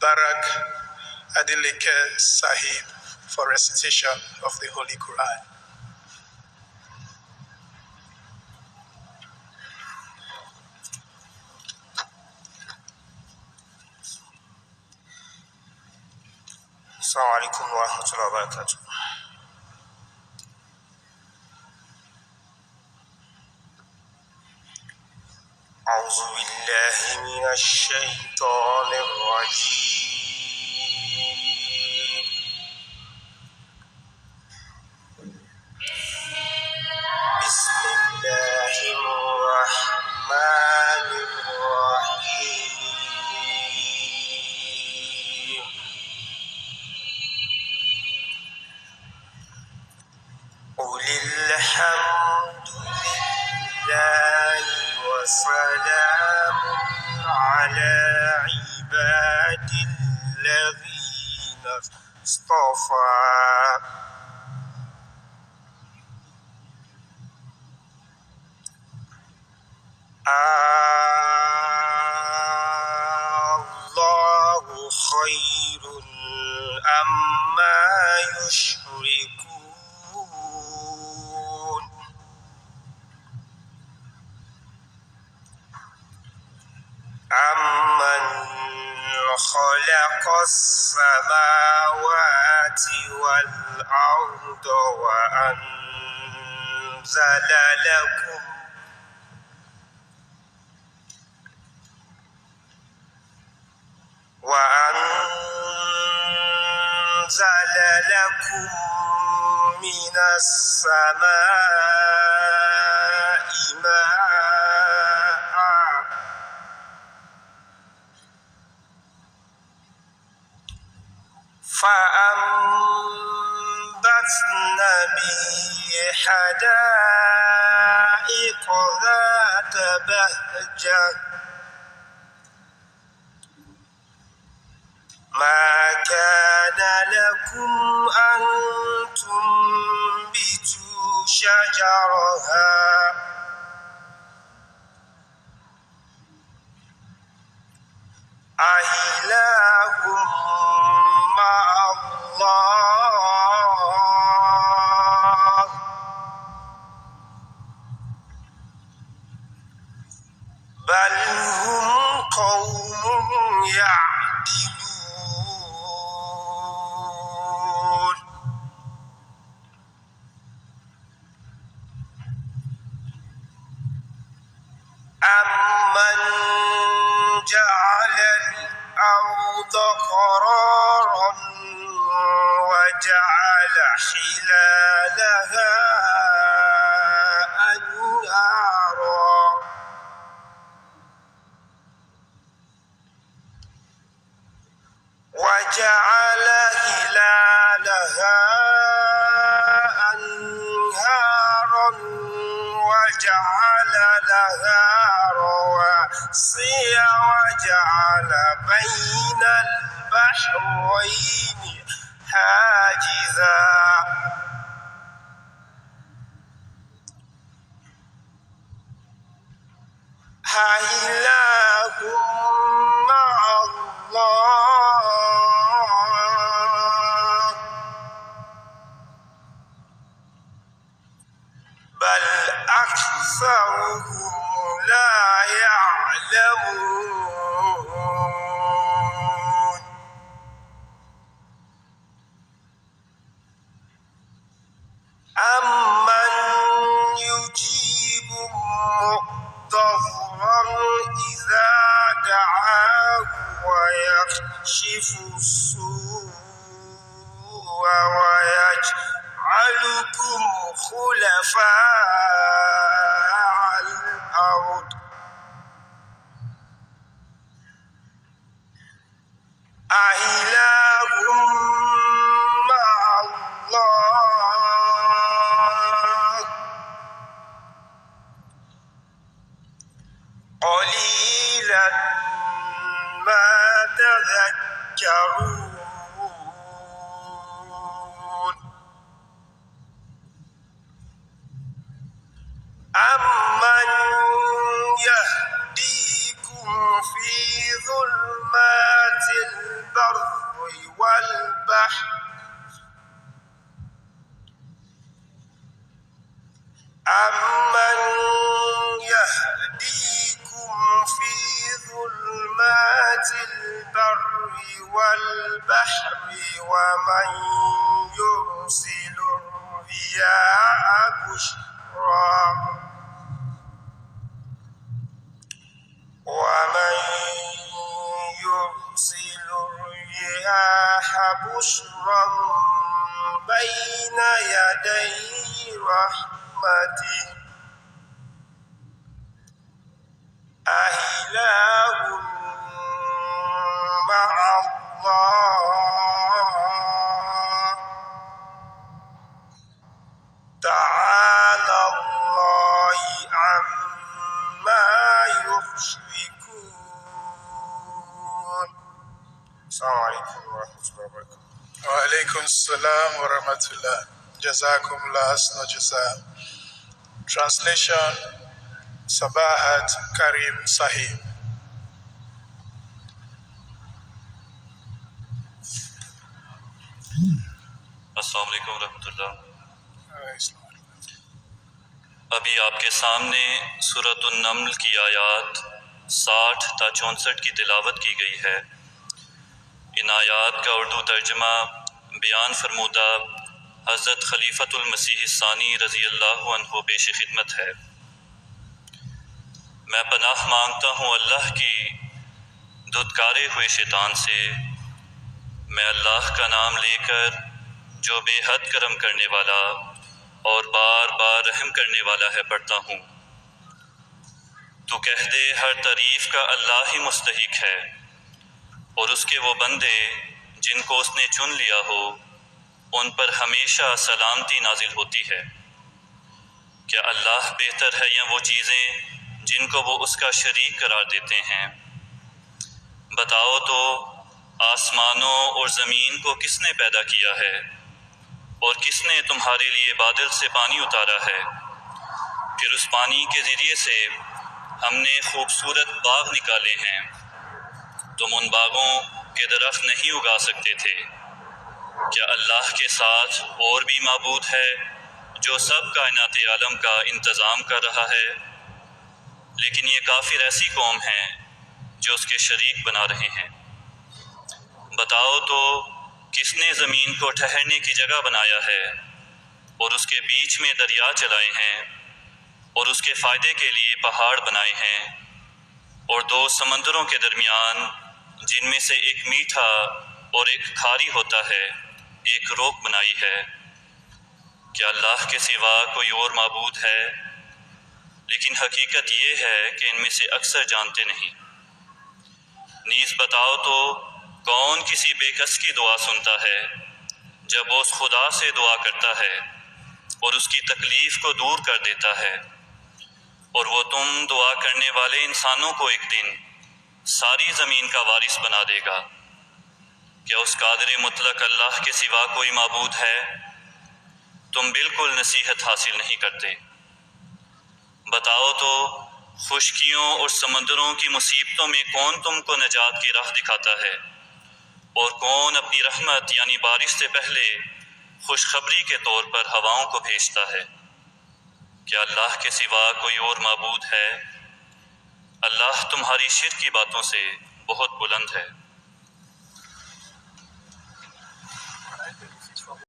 Barak Adeleke Sahib for recitation of the Holy Quran. Assalamu alaikum wa rahmatullahi wa barakatuh. أعوذ بالله من الشيطان الرجيم. بسم الله الرحمن الرحيم. قل الحمد لله وسلام على عباد الذين اصطفى. الله خير أما يشركون. أمن خلق السماوات والأرض وأنزل لكم من السماء ماء فأنبتنا به حدائق ذات بهجة ما كان لكم أن تنبتوا شجرها أإله مع الله بل هم قوم يعدلون. أمن جعل الأرض قرارا وجعل خلالها أنهارا وجعل لها رواسي وجعل بين البحرين حاجزا أإله مع الله بل أكثرهم لا يعلمون. أمن يجيب مضطرا إذا دعاه ويكشف السوء ويجعلكم خلفاء الأرض أإله مع الله قليلا ما تذكرون. أمن يهديكم في ظلمات البر والبحر أمن يهديكم في ظلمات البر والبحر ومن يرسل الرياح بشرا بين يدي رحمته أإله مع الله تعالى الله عما يشركون. السلام علیکم ورحمۃ اللہ وبرکاتہ. وعلیکم السلام ورحمۃ اللہ. جزاkum Allah hasna jaza. Translation Sabahat Karim Sahib. السلام علیکم ورحمۃ اللہ. ابھی آپ کے سامنے سورۃ النمل کی آیات 60 تا 64 کی تلاوت کی گئی ہے. ان آیات کا اردو ترجمہ بیان فرمودہ حضرت خلیفۃ المسیح الثانی رضی اللہ عنہ پیش خدمت ہے. میں پناہ مانگتا ہوں اللہ کی دھتکارے ہوئے شیطان سے. میں اللہ کا نام لے کر جو بے حد کرم کرنے والا اور بار بار رحم کرنے والا ہے پڑھتا ہوں. تو کہہ دے ہر تعریف کا اللہ ہی مستحق ہے اور اس کے وہ بندے جن کو اس نے چن لیا ہو ان پر ہمیشہ سلامتی نازل ہوتی ہے. کیا اللہ بہتر ہے یا وہ چیزیں جن کو وہ اس کا شریک قرار دیتے ہیں؟ بتاؤ تو آسمانوں اور زمین کو کس نے پیدا کیا ہے اور کس نے تمہارے لیے بادل سے پانی اتارا ہے؟ پھر اس پانی کے ذریعے سے ہم نے خوبصورت باغ نکالے ہیں. تم ان باغوں کے درخت نہیں اگا سکتے تھے. کیا اللہ کے ساتھ اور بھی معبود ہے جو سب کائنات عالم کا انتظام کر رہا ہے؟ لیکن یہ کافر ایسی قوم ہیں جو اس کے شریک بنا رہے ہیں. بتاؤ تو کس نے زمین کو ٹھہرنے کی جگہ بنایا ہے اور اس کے بیچ میں دریا چلائے ہیں اور اس کے فائدے کے لیے پہاڑ بنائے ہیں اور دو سمندروں کے درمیان جن میں سے ایک میٹھا اور ایک کھاری ہوتا ہے ایک روک بنائی ہے؟ کیا اللہ کے سوا کوئی اور معبود ہے؟ لیکن حقیقت یہ ہے کہ ان میں سے اکثر جانتے نہیں. نیز بتاؤ تو کون کسی بے کس کی دعا سنتا ہے جب وہ اس خدا سے دعا کرتا ہے اور اس کی تکلیف کو دور کر دیتا ہے اور وہ تم دعا کرنے والے انسانوں کو ایک دن ساری زمین کا وارث بنا دے گا؟ کیا اس قادر مطلق اللہ کے سوا کوئی معبود ہے؟ تم بالکل نصیحت حاصل نہیں کرتے. بتاؤ تو خشکیوں اور سمندروں کی مصیبتوں میں کون تم کو نجات کی راہ دکھاتا ہے اور کون اپنی رحمت یعنی بارش سے پہلے خوشخبری کے طور پر ہواؤں کو بھیجتا ہے؟ کیا اللہ کے سوا کوئی اور معبود ہے؟ اللہ تمہاری شرک کی باتوں سے بہت بلند ہے.